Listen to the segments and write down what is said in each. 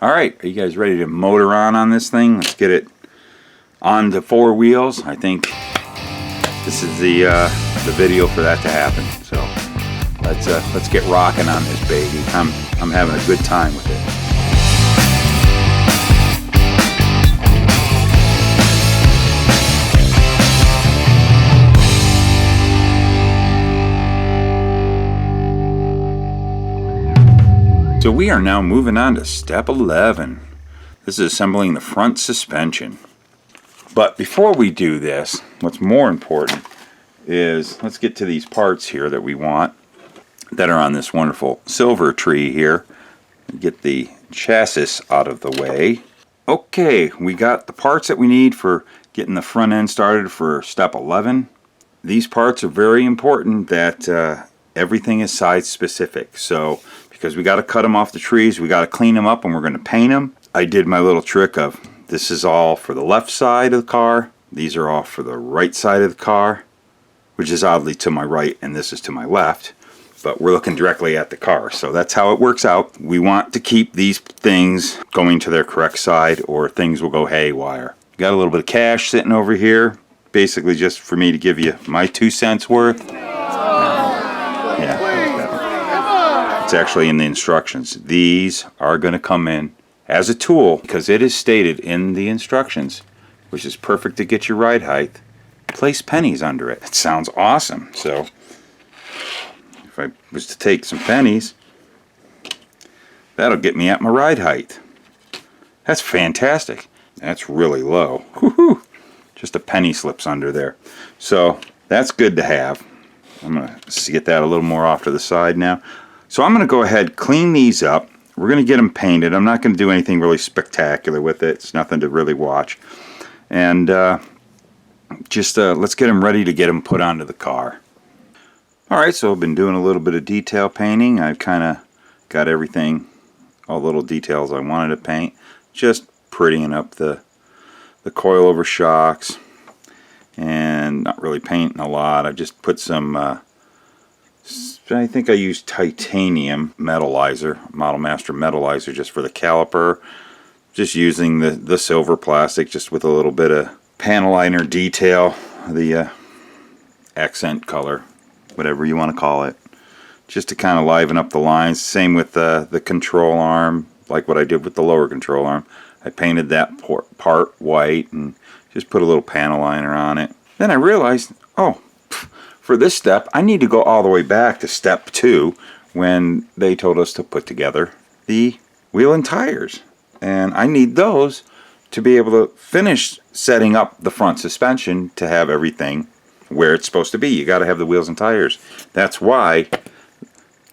Alright, are you guys ready to motor on this thing? Let's get it on the four wheels. I think this is the video for that to happen. So let's get rocking on this baby. I'm having a good time with it. So we are now moving on to step 11. This is assembling the front suspension. But before we do this, what's more important is let's get to these parts here that we want that are on this wonderful silver tree here. Get the chassis out of the way. Okay, we got the parts that we need for getting the front end started for step 11. These parts are very important that everything is size specific. So because we got to cut them off the trees, we got to clean them up, and we're going to paint them. I did my little trick of this is all for the left side of the car, these are all for the right side of the car, which is oddly to my right, and this is to my left, but we're looking directly at the car, so that's how it works out. We want to keep these things going to their correct side or things will go haywire. Got a little bit of cash sitting over here, basically just for me to give you my 2 cents worth. It's actually in the instructions. These are going to come in as a tool because it is stated in the instructions, which is perfect to get your ride height. Place pennies under it. It sounds awesome. So if I was to take some pennies, that'll get me at my ride height. That's fantastic. That's really low. Woohoo! Just a penny slips under there. So that's good to have. I'm going to get that a little more off to the side now. So I'm going to go ahead, clean these up. We're going to get them painted. I'm not going to do anything really spectacular with it. It's nothing to really watch. And let's get them ready to get them put onto the car. Alright, so I've been doing a little bit of detail painting. I've kind of got everything, all the little details I wanted to paint. Just prettying up the coilover shocks. And not really painting a lot. I just put some... I think I used titanium metallizer, Model Master metallizer, just for the caliper. Just using the silver plastic, just with a little bit of panel liner detail, the accent color, whatever you want to call it, just to kind of liven up the lines. Same with the control arm, like what I did with the lower control arm. I painted that part white and just put a little panel liner on it. Then I realized, oh, for this step, I need to go all the way back to step 2 when they told us to put together the wheel and tires. And I need those to be able to finish setting up the front suspension to have everything where it's supposed to be. You got to have the wheels and tires. That's why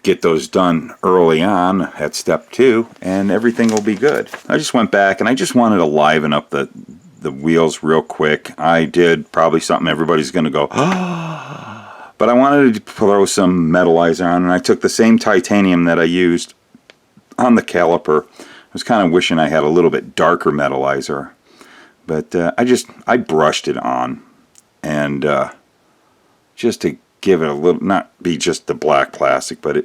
get those done early on at step 2 and everything will be good. I just went back and I just wanted to liven up the wheels real quick. I did probably something everybody's going to go, but I wanted to throw some metallizer on, and I took the same titanium that I used on the caliper. I was kind of wishing I had a little bit darker metallizer, but I brushed it on, and just to give it a little, not be just the black plastic, but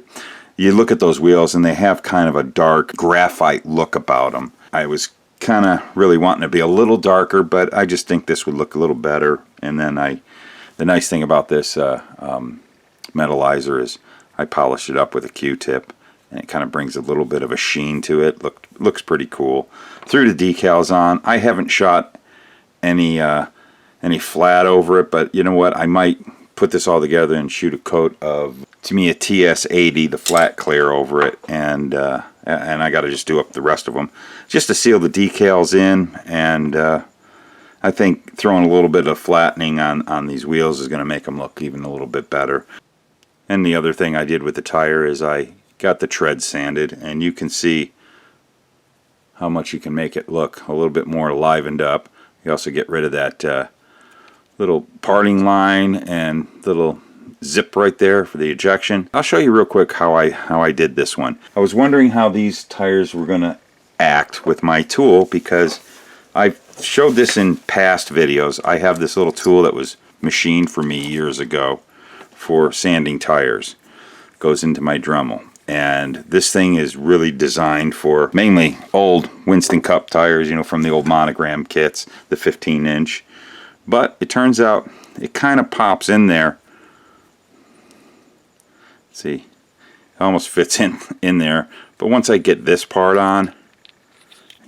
you look at those wheels and they have kind of a dark graphite look about them. I was kind of really wanting to be a little darker, but I just think this would look a little better. And then the nice thing about this metallizer is I polish it up with a Q-tip, and it kind of brings a little bit of a sheen to it. Looks pretty cool. Threw the decals on. I haven't shot any flat over it, but you know what? I might put this all together and shoot a coat of, to me, a TS80, the flat clear over it, and I got to just do up the rest of them just to seal the decals in. And I think throwing a little bit of flattening on these wheels is going to make them look even a little bit better. And the other thing I did with the tire is I got the tread sanded, and you can see how much you can make it look a little bit more livened up. You also get rid of that little parting line and little zip right there for the ejection. I'll show you real quick how I did this one. I was wondering how these tires were going to act with my tool, because I showed this in past videos. I have this little tool that was machined for me years ago for sanding tires. Goes into my Dremel. And this thing is really designed for mainly old Winston Cup tires, you know, from the old Monogram kits, the 15-inch. But it turns out it kind of pops in there. See, it almost fits in there. But once I get this part on,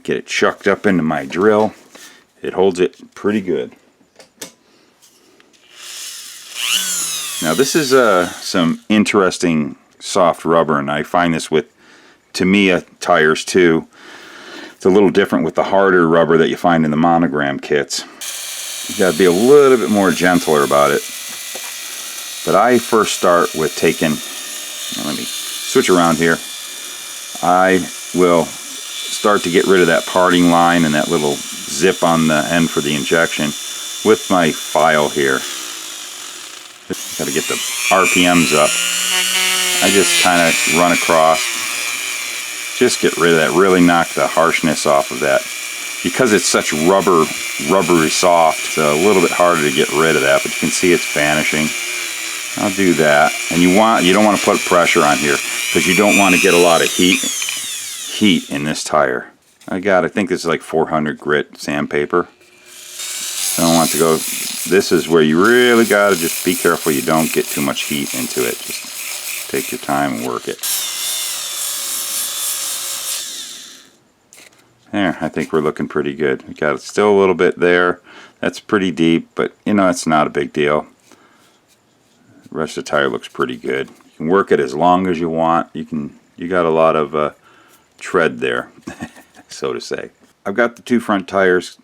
get it chucked up into my drill, it holds it pretty good. Now this is some interesting soft rubber, and I find this with Tamiya tires too. It's a little different with the harder rubber that you find in the Monogram kits. You got to be a little bit more gentler about it. But I first start with taking, let me switch around here. I will start to get rid of that parting line and that little zip on the end for the injection with my file here. Got to get the RPMs up. I just kind of run across, just get rid of that, really knock the harshness off of that. Because it's such rubbery soft, it's a little bit harder to get rid of that, but you can see it's vanishing. I'll do that. And you don't want to put pressure on here because you don't want to get a lot of heat in this tire. I think this is like 400 grit sandpaper. I don't want to go, this is where you really got to just be careful you don't get too much heat into it. Just take your time and work it. There, I think we're looking pretty good. We got still a little bit there. That's pretty deep, but you know, it's not a big deal. The rest of the tire looks pretty good. You can work it as long as you want. You got a lot of tread there, so to say. I've got the two front tires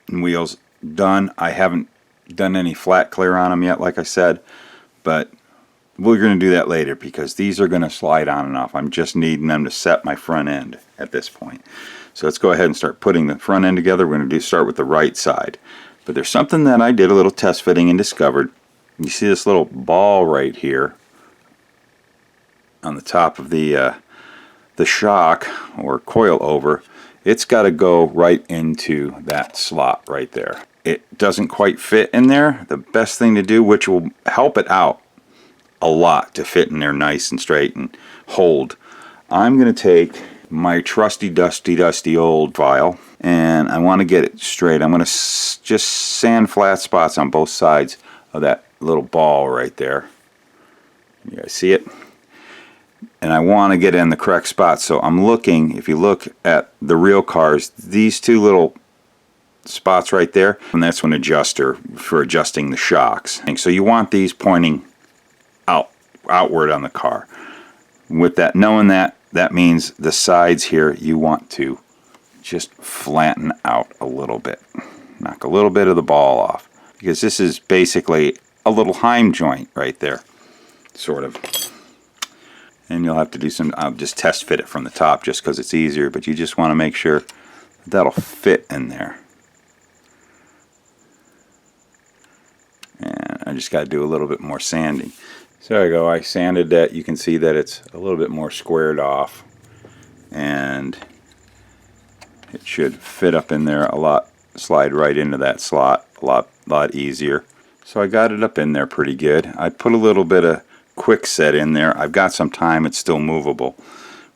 and wheels done. I haven't done any flat clear on them yet, like I said, but we're going to do that later because these are going to slide on and off. I'm just needing them to set my front end at this point. So let's go ahead and start putting the front end together. We're going to start with the right side. But there's something that I did a little test fitting and discovered. You see this little ball right here on the top of the shock or coil over. It's got to go right into that slot right there. It doesn't quite fit in there. The best thing to do, which will help it out a lot to fit in there nice and straight and hold, I'm going to take my trusty dusty old file and I want to get it straight. I'm going to just sand flat spots on both sides of that little ball right there. You guys see it? And I want to get in the correct spot. So I'm looking, if you look at the real cars, these two little spots right there, and that's an adjuster for adjusting the shocks. And so you want these pointing outward on the car. With that, knowing that means the sides here you want to just flatten out a little bit. Knock a little bit of the ball off. Because this is basically a little Heim joint right there. Sort of. And you'll have to do some, I'll just test fit it from the top just because it's easier, but you just want to make sure that'll fit in there. And I just got to do a little bit more sanding. So there you go, I sanded that. You can see that it's a little bit more squared off. And it should fit up in there a lot, slide right into that slot a lot easier. So I got it up in there pretty good. I put a little bit of quick set in there. I've got some time, it's still movable.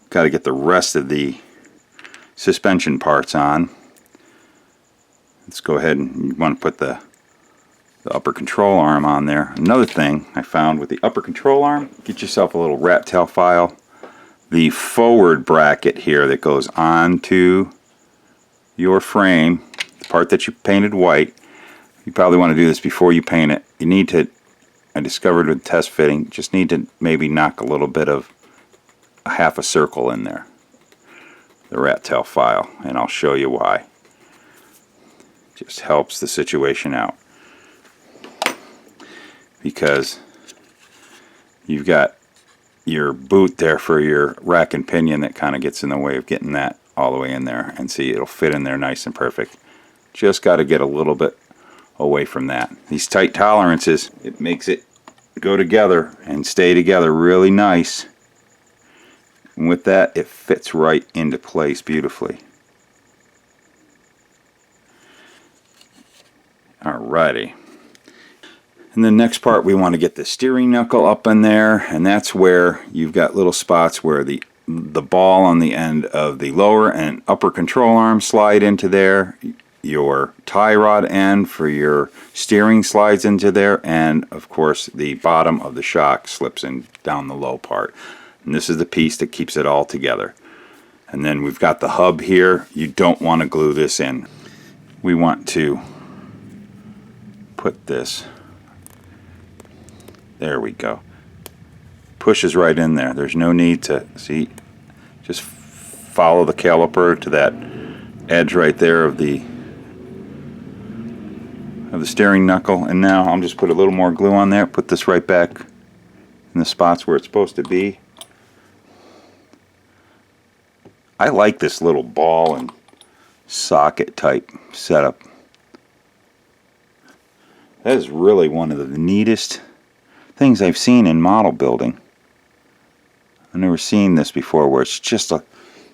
Got to get the rest of the suspension parts on. Let's go ahead and you want to put the upper control arm on there. Another thing I found with the upper control arm, get yourself a little rat tail file. The forward bracket here that goes onto your frame, the part that you painted white, you probably want to do this before you paint it. You need to, I discovered with test fitting, just need to maybe knock a little bit of a half a circle in there. The rat tail file, and I'll show you why. Just helps the situation out. Because you've got your boot there for your rack and pinion that kind of gets in the way of getting that all the way in there. And see, it'll fit in there nice and perfect. Just got to get a little bit away from that. These tight tolerances, it makes it go together and stay together really nice. And with that, it fits right into place beautifully. Alrighty. And the next part, we want to get the steering knuckle up in there, and that's where you've got little spots where the ball on the end of the lower and upper control arm slide into there. Your tie rod end for your steering slides into there, and of course the bottom of the shock slips in down the low part. And this is the piece that keeps it all together. And then we've got the hub here. You don't want to glue this in. We want to put this, there we go, pushes right in there. There's no need to, see, just follow the caliper to that edge right there of the steering knuckle. And now I'm just put a little more glue on there, put this right back in the spots where it's supposed to be. I like this little ball and socket type setup. That is really one of the neatest things I've seen in model building. I've never seen this before, where it's just a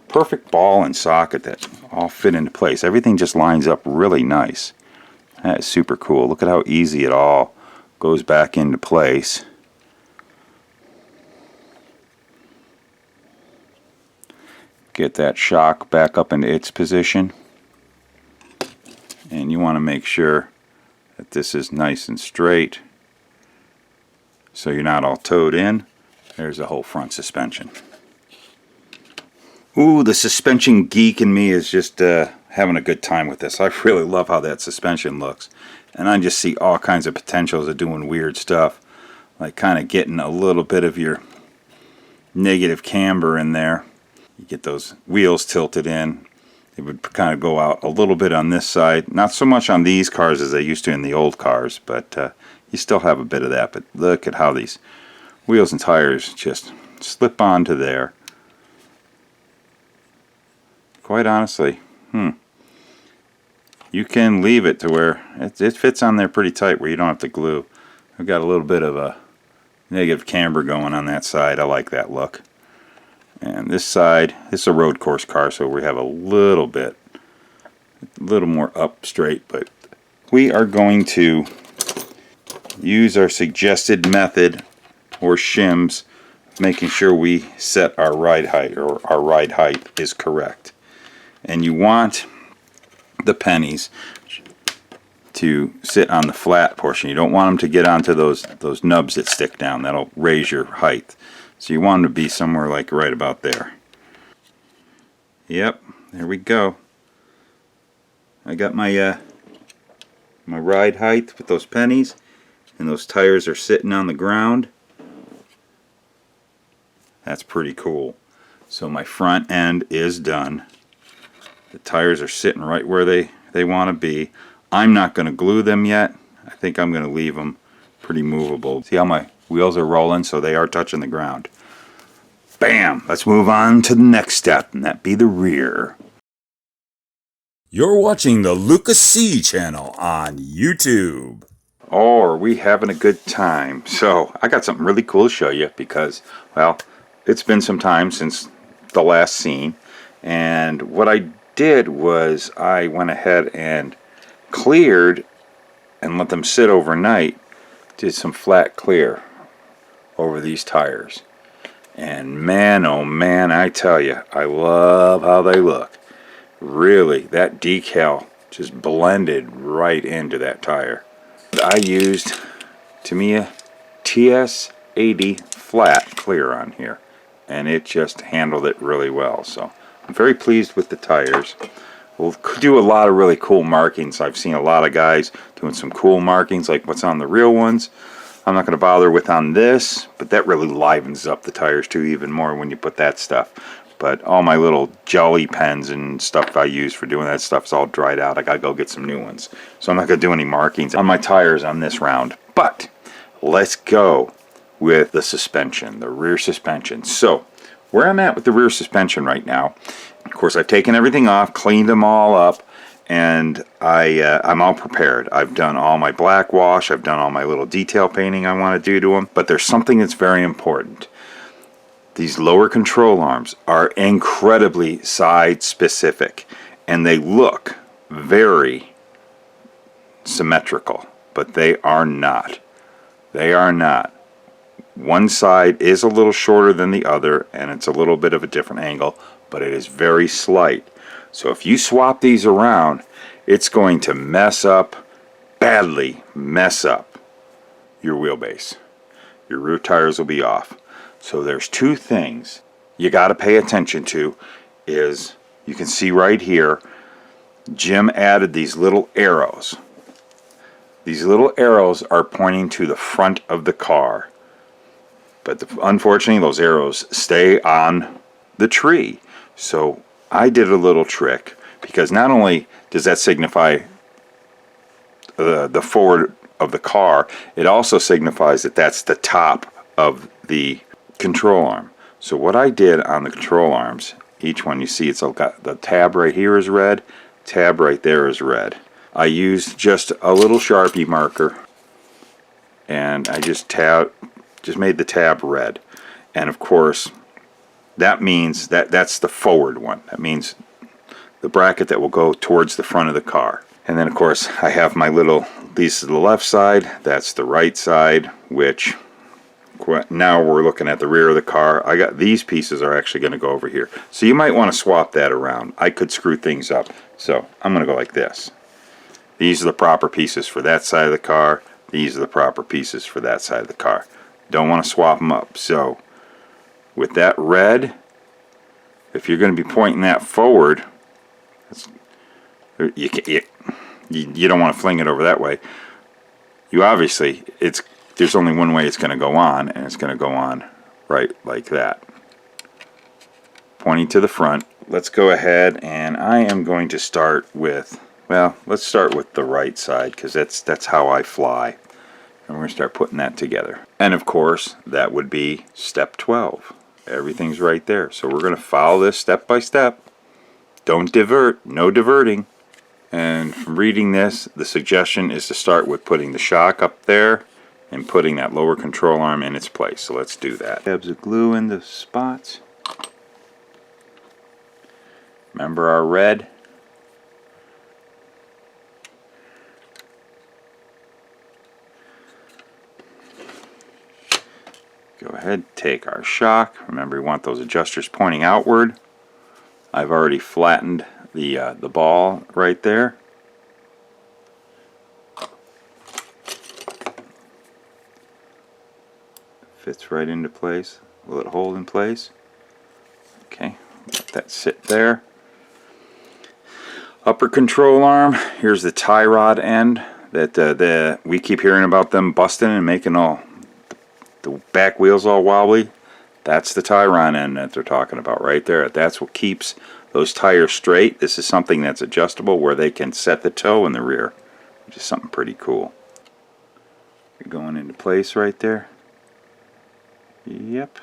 perfect ball and socket that all fit into place. Everything just lines up really nice. That is super cool. Look at how easy it all goes back into place. Get that shock back up into its position. And you want to make sure that this is nice and straight, so you're not all towed in. There's the whole front suspension. Ooh, the suspension geek in me is just having a good time with this. I really love how that suspension looks. And I just see all kinds of potentials of doing weird stuff, like kind of getting a little bit of your negative camber in there. You get those wheels tilted in. It would kind of go out a little bit on this side. Not so much on these cars as they used to in the old cars, but you still have a bit of that. But look at how these wheels and tires just slip onto there. Quite honestly, you can leave it to where it fits on there pretty tight, where you don't have to glue. I've got a little bit of a negative camber going on that side. I like that look. And this side, this is a road course car, so we have a little more up straight, but we are going to use our suggested method or shims, making sure we set our ride height, or our ride height is correct. And you want the pennies to sit on the flat portion. You don't want them to get onto those nubs that stick down. That'll raise your height. So you want them to be somewhere like right about there. Yep, there we go. I got my my ride height with those pennies, and those tires are sitting on the ground. That's pretty cool. So my front end is done. The tires are sitting right where they want to be. I'm not going to glue them yet. I think I'm going to leave them pretty movable. See how my wheels are rolling, so they are touching the ground. Bam! Let's move on to the next step, and that be the rear. You're watching the Luka Cee channel on YouTube. Oh, are we having a good time? So, I got something really cool to show you because, well, it's been some time since the last scene. And what I did was I went ahead and cleared and let them sit overnight. Did some flat clear over these tires. And man, oh man, I tell you, I love how they look. Really, that decal just blended right into that tire. I used Tamiya TS80 flat clear on here, and it just handled it really well. So I'm very pleased with the tires. We'll do a lot of really cool markings. I've seen a lot of guys doing some cool markings like what's on the real ones. I'm not going to bother with on this, but that really livens up the tires too even more when you put that stuff. But all my little jelly pens and stuff I use for doing that stuff is all dried out. I got to go get some new ones. So I'm not going to do any markings on my tires on this round. But let's go with the suspension, the rear suspension. So where I'm at with the rear suspension right now, of course I've taken everything off, cleaned them all up, and I'm all prepared. I've done all my black wash, I've done all my little detail painting I want to do to them, but there's something that's very important. These lower control arms are incredibly side specific, and they look very symmetrical, but they are not. They are not. One side is a little shorter than the other, and it's a little bit of a different angle, but it is very slight. So if you swap these around, it's going to badly mess up your wheelbase. Your rear tires will be off. So there's two things you got to pay attention to. Is you can see right here, Jim added these little arrows. These little arrows are pointing to the front of the car. But unfortunately, those arrows stay on the tree. So I did a little trick, because not only does that signify the forward of the car, it also signifies that that's the top of the control arm. So what I did on the control arms, each one you see, it's got the tab right here is red, tab right there is red. I used just a little Sharpie marker, and I just made the tab red. And of course, that means that's the forward one. That means the bracket that will go towards the front of the car. And then of course I have my little, these to the left side, that's the right side, which now we're looking at the rear of the car. I got these pieces are actually going to go over here. So you might want to swap that around. I could screw things up. So I'm going to go like this. These are the proper pieces for that side of the car. These are the proper pieces for that side of the car. Don't want to swap them up. So with that red, if you're going to be pointing that forward, you don't want to fling it over that way. You obviously, there's only one way it's going to go on, and it's going to go on right like that, pointing to the front. Let's go ahead, and I am going to start with, well, let's start with the right side, because that's how I fly. And we're going to start putting that together. And of course, that would be step 12. Everything's right there. So we're going to follow this step by step. Don't divert, no diverting. And from reading this, the suggestion is to start with putting the shock up there and putting that lower control arm in its place. So let's do that. Dabs of glue in the spots. Remember our red? Go ahead, take our shock. Remember, we want those adjusters pointing outward. I've already flattened the ball right there. Fits right into place. Will it hold in place? Okay, let that sit there. Upper control arm. Here's the tie rod end that we keep hearing about them busting and making all the back wheels all wobbly. That's the tie rod end that they're talking about right there. That's what keeps those tires straight. This is something that's adjustable where they can set the toe in the rear, which is something pretty cool. You're going into place right there. Yep.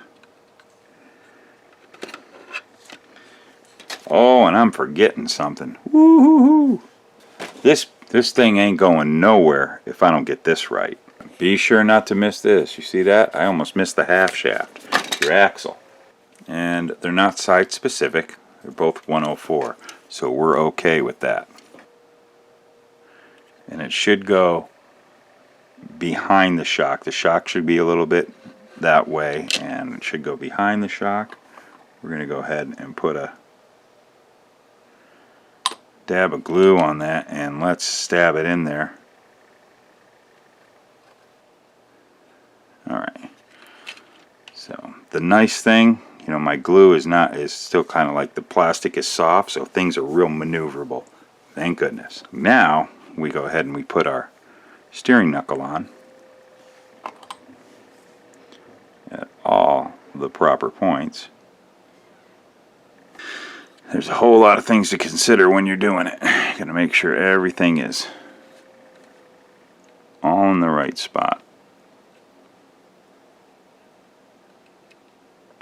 Oh, and I'm forgetting something. Woo-hoo-hoo! This thing ain't going nowhere if I don't get this right. Be sure not to miss this. You see that? I almost missed the half shaft, your axle. And they're not side specific. They're both 104. So we're okay with that. And it should go behind the shock. The shock should be a little bit that way, and it should go behind the shock. We're going to go ahead and put a dab of glue on that, and let's stab it in there. Alright, so the nice thing, you know, my glue is still kind of like the plastic is soft, so things are real maneuverable. Thank goodness. Now we go ahead and we put our steering knuckle on at all the proper points. There's a whole lot of things to consider when you're doing it. You gotta make sure everything is all in the right spot.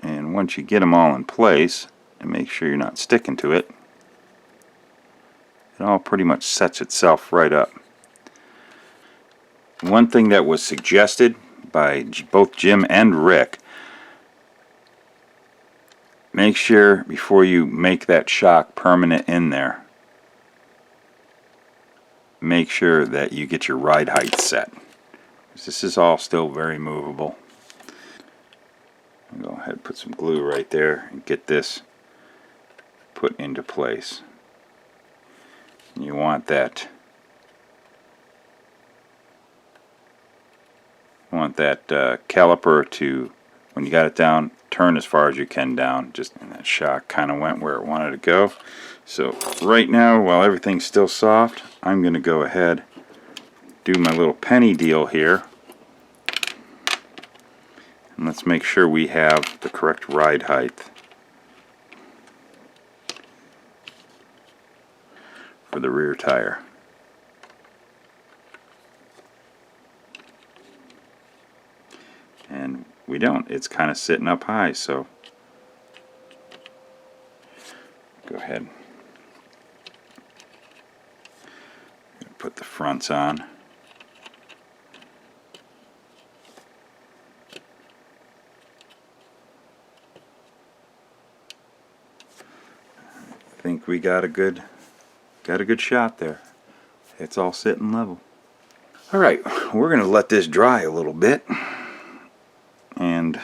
And once you get them all in place, and make sure you're not sticking to it, it all pretty much sets itself right up. One thing that was suggested by both Jim and Rick, make sure before you make that shock permanent in there, make sure that you get your ride height set. This is all still very movable. I'll go ahead and put some glue right there and get this put into place. And you want that caliper to, when you got it down, turn as far as you can down. Just, and that shock kind of went where it wanted to go. So right now, while everything's still soft, I'm going to go ahead, do my little penny deal here. And let's make sure we have the correct ride height for the rear tire. And we don't. It's kind of sitting up high, so go ahead. Put the fronts on. I think we got a good shot there. It's all sitting level. All right, we're going to let this dry a little bit, and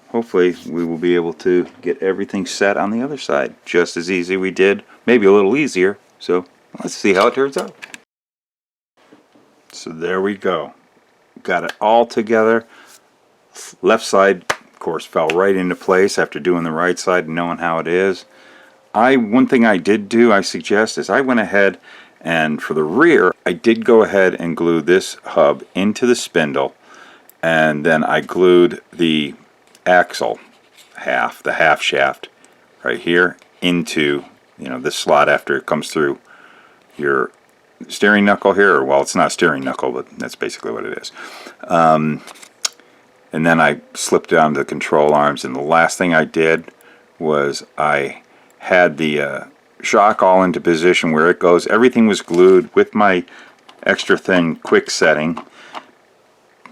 hopefully we will be able to get everything set on the other side just as easy we did, maybe a little easier. So let's see how it turns out. So there we go. Got it all together. Left side, of course, fell right into place after doing the right side and knowing how it is. One thing I did do, I suggest, is I went ahead and for the rear, I did go ahead and glue this hub into the spindle, and then I glued the axle half, the half shaft, right here into, this slot after it comes through your steering knuckle here, or well, it's not steering knuckle, but that's basically what it is. And then I slipped down the control arms, and the last thing I did was I had the shock all into position where it goes. Everything was glued with my extra thin quick setting,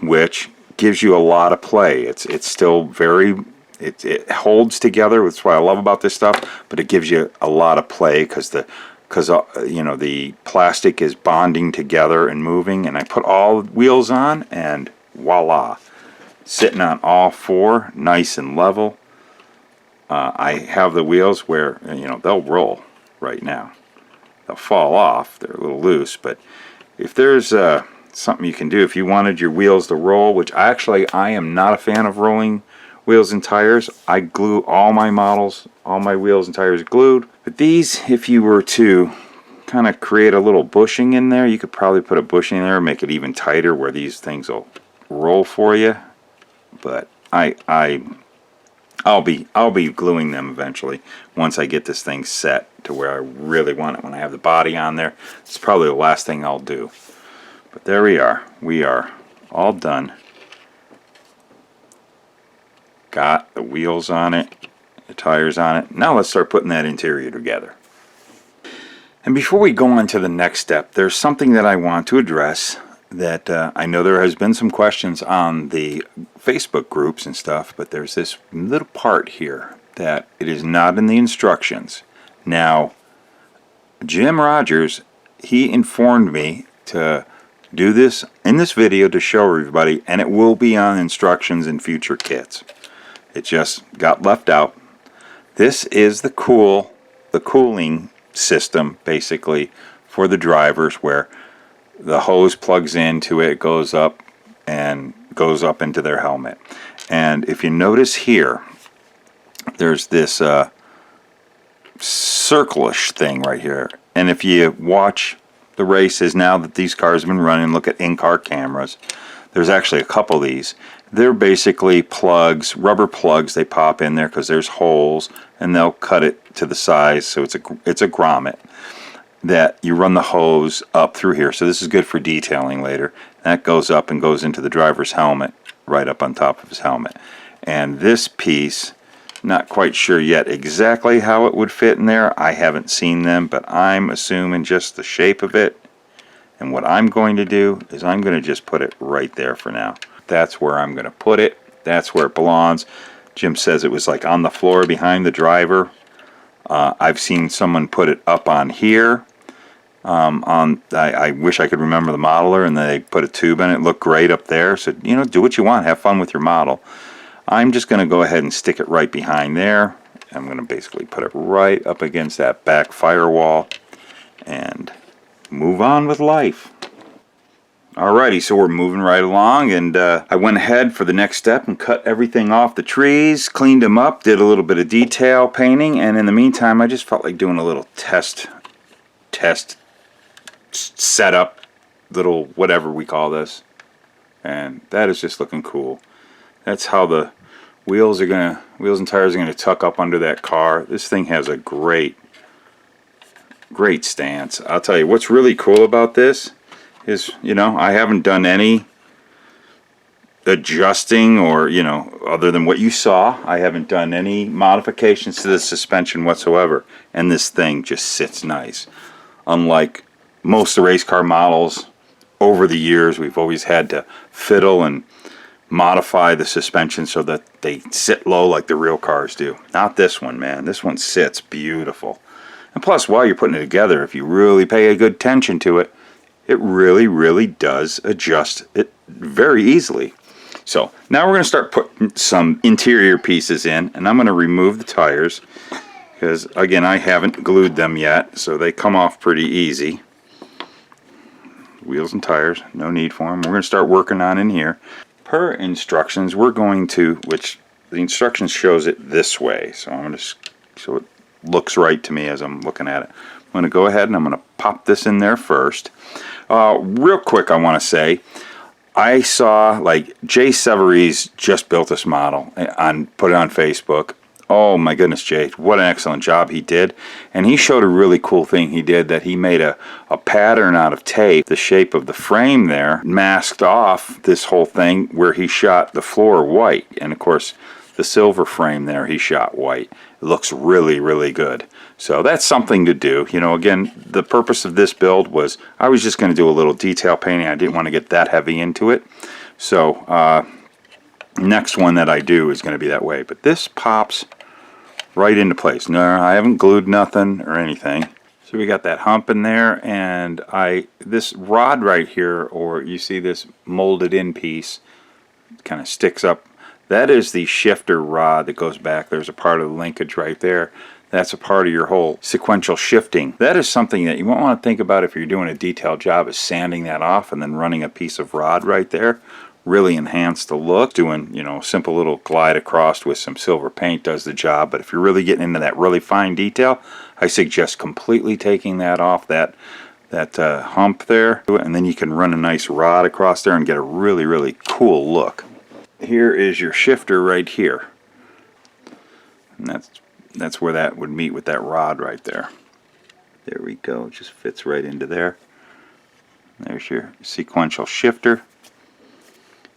which gives you a lot of play. It's still very, it holds together. That's what I love about this stuff, but it gives you a lot of play because the plastic is bonding together and moving. And I put all the wheels on, and voila, sitting on all four, nice and level. I have the wheels where, they'll roll right now. They'll fall off. They're a little loose, but if there's something you can do, if you wanted your wheels to roll, which I am not a fan of rolling wheels and tires. I glue all my models, all my wheels and tires glued. But these, if you were to kind of create a little bushing in there, you could probably put a bushing in there and make it even tighter where these things will roll for you. But I'll be gluing them eventually once I get this thing set to where I really want it. When I have the body on there, it's probably the last thing I'll do. But there we are. We are all done. Got the wheels on it, the tires on it. Now let's start putting that interior together. And before we go on to the next step, there's something that I want to address that I know there has been some questions on the Facebook groups and stuff, but there's this little part here that it is not in the instructions. Now, Jim Rogers, he informed me to do this in this video to show everybody, and it will be on instructions in future kits. It just got left out. This is the cooling system, basically, for the drivers, where the hose plugs into it, goes up and goes up into their helmet. And if you notice here, there's this circle-ish thing right here. And if you watch the races now that these cars have been running, look at in-car cameras, there's actually a couple of these. They're basically plugs, rubber plugs. They pop in there because there's holes, and they'll cut it to the size, so it's a grommet that you run the hose up through here. So this is good for detailing later. That goes up and goes into the driver's helmet, right up on top of his helmet. And this piece, not quite sure yet exactly how it would fit in there. I haven't seen them, but I'm assuming just the shape of it. And what I'm going to do is I'm going to just put it right there for now. That's where I'm going to put it. That's where it belongs. Jim says it was like on the floor behind the driver. I've seen someone put it up on here, I wish I could remember the modeler, and they put a tube in it. It looked great up there. So, you know, do what you want. Have fun with your model. I'm just going to go ahead and stick it right behind there. I'm going to basically put it right up against that back firewall and move on with life. Alrighty, so we're moving right along, and I went ahead for the next step and cut everything off the trees, cleaned them up, did a little bit of detail painting, and in the meantime I just felt like doing a little test setup, little whatever we call this, and that is just looking cool. That's how the wheels and tires are gonna tuck up under that car. This thing has a great stance. I'll tell you what's really cool about this is, you know, I haven't done any adjusting, or, you know, other than what you saw. I haven't done any modifications to the suspension whatsoever, and this thing just sits nice. Unlike most of the race car models over the years, we've always had to fiddle and modify the suspension so that they sit low like the real cars do. Not this one, man. This one sits beautiful. And plus, while you're putting it together, if you really pay a good attention to it, it really does adjust it very easily. So now we're going to start putting some interior pieces in, and I'm going to remove the tires because, again, I haven't glued them yet, so they come off pretty easy. Wheels and tires, no need for them. We're going to start working on in here. Per instructions, we're going to, which the instructions shows it this way, so I'm going to, so it looks right to me as I'm looking at it. I'm going to go ahead and I'm going to pop this in there first. Real quick, I want to say, I saw, like, Jay Severies just built this model and put it on Facebook. Oh my goodness, Jay, what an excellent job he did. And he showed a really cool thing he did, that he made a pattern out of tape. The shape of the frame there masked off this whole thing where he shot the floor white. And of course, the silver frame there he shot white. It looks really good. So that's something to do. You know, again, the purpose of this build was I was just going to do a little detail painting. I didn't want to get that heavy into it. So next one that I do is going to be that way. But this pops right into place. No, I haven't glued nothing or anything. So we got that hump in there, and this rod right here, or you see this molded in piece, kind of sticks up. That is the shifter rod that goes back. There's a part of the linkage right there. That's a part of your whole sequential shifting. That is something that you won't want to think about if you're doing a detailed job, is sanding that off and then running a piece of rod right there. Really enhance the look. Doing, you know, simple little glide across with some silver paint does the job. But if you're really getting into that really fine detail, I suggest completely taking that off, that hump there, and then you can run a nice rod across there and get a really cool look. Here is your shifter right here, and that's where that would meet with that rod right there. There we go. It just fits right into there. There's your sequential shifter.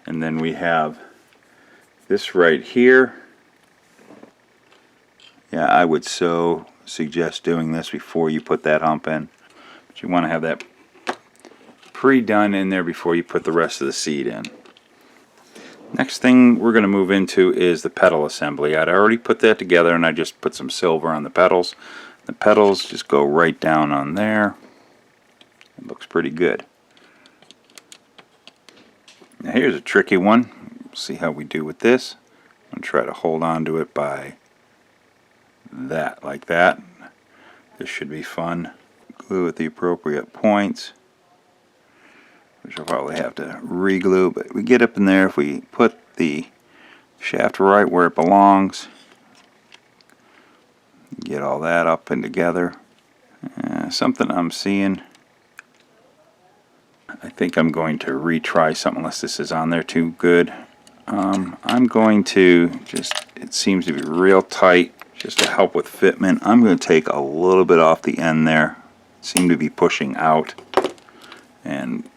And then we have this right here. Yeah, I would so suggest doing this before you put that hump in. But you want to have that pre-done in there before you put the rest of the seat in. Next thing we're going to move into is the pedal assembly. I'd already put that together, and I just put some silver on the pedals. The pedals just go right down on there. It looks pretty good. Now here's a tricky one. See how we do with this. I'm going to try to hold on to it by that, like that. This should be fun. Glue at the appropriate points, which I'll probably have to re-glue, but we get up in there. If we put the shaft right where it belongs, get all that up and together. Something I'm seeing, I think I'm going to retry something unless this is on there too good. I'm going to just, it seems to be real tight, just to help with fitment. I'm going to take a little bit off the end there. Seem to be pushing out and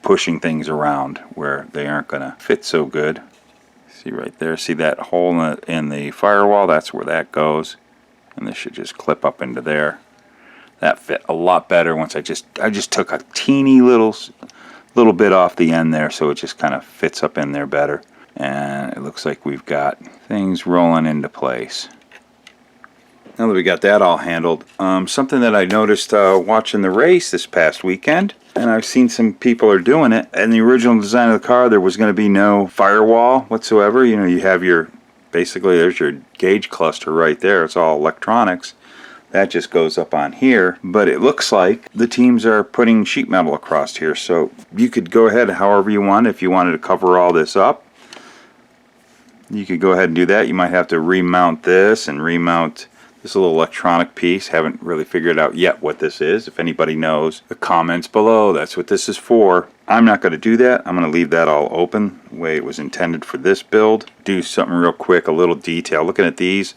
pushing things around where they aren't going to fit so good. See right there, see that hole in the firewall? That's where that goes, and this should just clip up into there. That fit a lot better once I just took a teeny little bit off the end there, so it just kind of fits up in there better. And it looks like we've got things rolling into place. Now that we got that all handled, something that I noticed watching the race this past weekend, and I've seen some people are doing it. In the original design of the car, there was going to be no firewall whatsoever. You know, you have your, basically there's your gauge cluster right there. It's all electronics. That just goes up on here. But it looks like the teams are putting sheet metal across here. So you could go ahead however you want. If you wanted to cover all this up, you could go ahead and do that. You might have to remount this and remount this little electronic piece. Haven't really figured out yet what this is. If anybody knows, the comments below, that's what this is for. I'm not going to do that. I'm going to leave that all open the way it was intended for this build. Do something real quick, a little detail. Looking at these,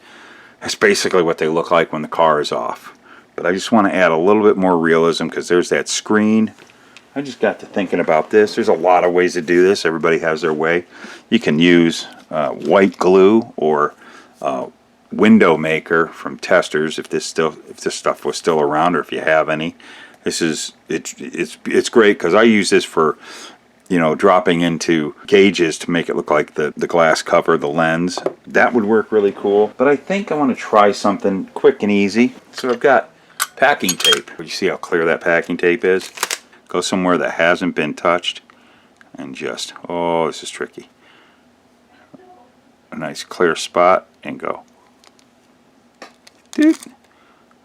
that's basically what they look like when the car is off. But I just want to add a little bit more realism because there's that screen. I just got to thinking about this. There's a lot of ways to do this. Everybody has their way. You can use white glue or window maker from Testers if this stuff was still around, or if you have any. This is it's great because I use this for, you know, dropping into gauges to make it look like the glass cover, the lens. That would work really cool. But I think I want to try something quick and easy. So I've got packing tape. You see how clear that packing tape is? Go somewhere that hasn't been touched and just, oh, this is tricky. A nice clear spot and go. Dude,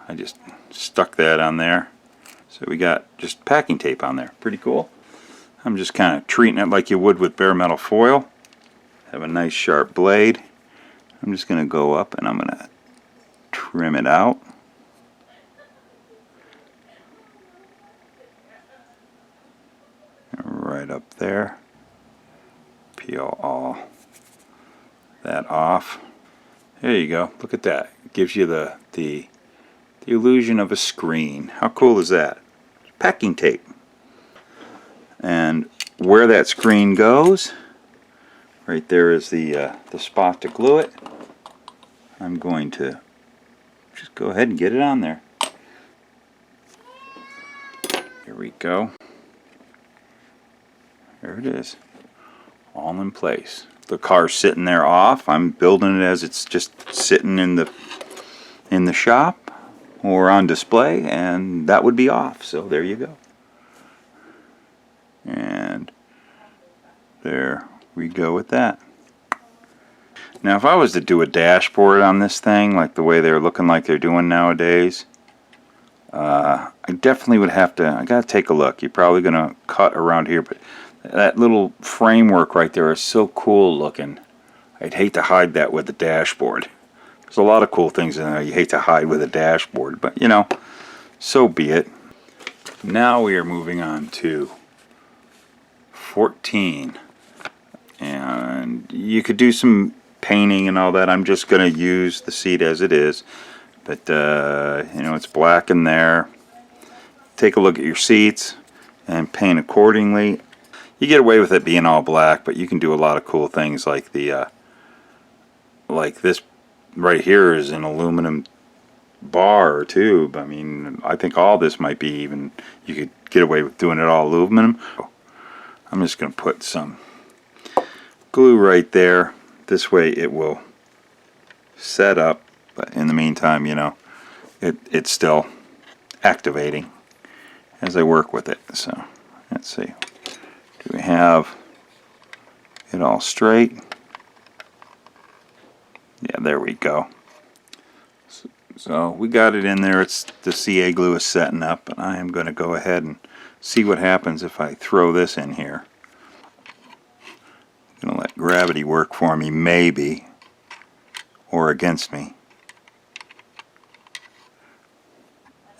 I just stuck that on there. So we got just packing tape on there. Pretty cool. I'm just kind of treating it like you would with bare metal foil. Have a nice sharp blade. I'm just going to go up and I'm going to trim it out. Right up there. Peel all that off. There you go. Look at that. It gives you the illusion of a screen. How cool is that? Packing tape. And where that screen goes, right there is the spot to glue it. I'm going to just go ahead and get it on there. Here we go. There it is. All in place. The car's sitting there off. I'm building it as it's just sitting in the shop or on display, and that would be off. So there you go. And there we go with that. Now if I was to do a dashboard on this thing like the way they're looking like they're doing nowadays, I definitely would have to, I gotta take a look. You're probably gonna cut around here, but that little framework right there is so cool looking. I'd hate to hide that with the dashboard. There's a lot of cool things in there you hate to hide with a dashboard, but you know, so be it. Now we are moving on to 14. And you could do some painting and all that. I'm just going to use the seat as it is. But, you know, it's black in there. Take a look at your seats and paint accordingly. You get away with it being all black, but you can do a lot of cool things like the like this right here is an aluminum bar or tube. I mean, I think all this might be even, you could get away with doing it all aluminum. I'm just going to put some glue right there. This way it will set up, but in the meantime, you know, it's still activating as I work with it. So let's see. Do we have it all straight? Yeah, there we go. So we got it in there. It's the CA glue is setting up, and I am going to go ahead and see what happens if I throw this in here. I'm going to let gravity work for me, maybe, or against me.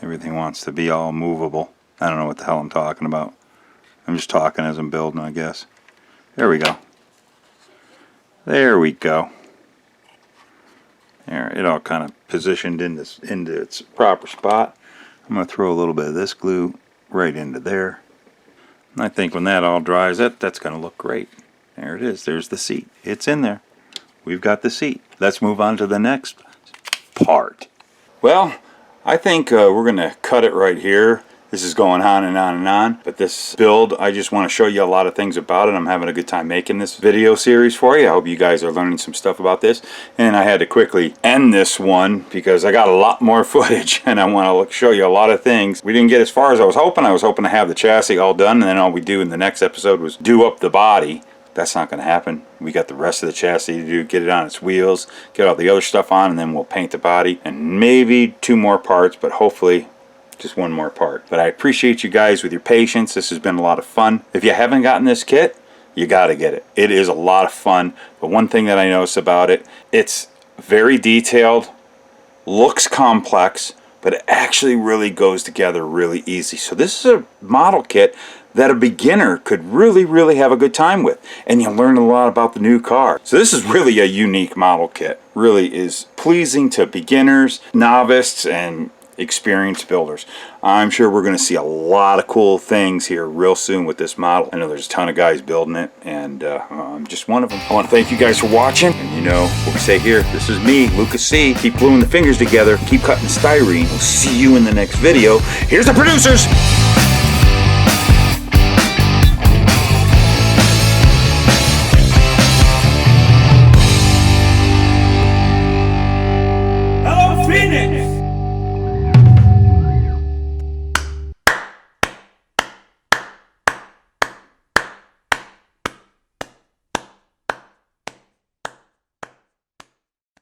Everything wants to be all movable. I don't know what the hell I'm talking about. I'm just talking as I'm building, I guess. There we go. There we go. There, it all kind of positioned into its proper spot. I'm going to throw a little bit of this glue right into there. And I think when that all dries, that's going to look great. There it is. There's the seat. It's in there. We've got the seat. Let's move on to the next part. Well, I think we're going to cut it right here. This is going on and on and on, but this build, I just want to show you a lot of things about it. I'm having a good time making this video series for you. I hope you guys are learning some stuff about this. And I had to quickly end this one because I got a lot more footage and I want to show you a lot of things. We didn't get as far as I was hoping. I was hoping to have the chassis all done, and then all we do in the next episode was do up the body. That's not going to happen. We got the rest of the chassis to do, get it on its wheels, get all the other stuff on, and then we'll paint the body and maybe 2 more parts, but hopefully just 1 more part. But I appreciate you guys with your patience. This has been a lot of fun. If you haven't gotten this kit, you got to get it. It is a lot of fun. But one thing that I notice about it, it's very detailed, looks complex, but it actually really goes together really easy. So this is a model kit that a beginner could really have a good time with, and you'll learn a lot about the new car. So this is really a unique model kit. Really is pleasing to beginners, novices, and experienced builders. I'm sure we're going to see a lot of cool things here real soon with this model. I know there's a ton of guys building it, and I'm just one of them. I want to thank you guys for watching, and you know what we say here. This is me, Luka Cee. Keep gluing the fingers together, keep cutting styrene. We'll see you in the next video. Here's the producers.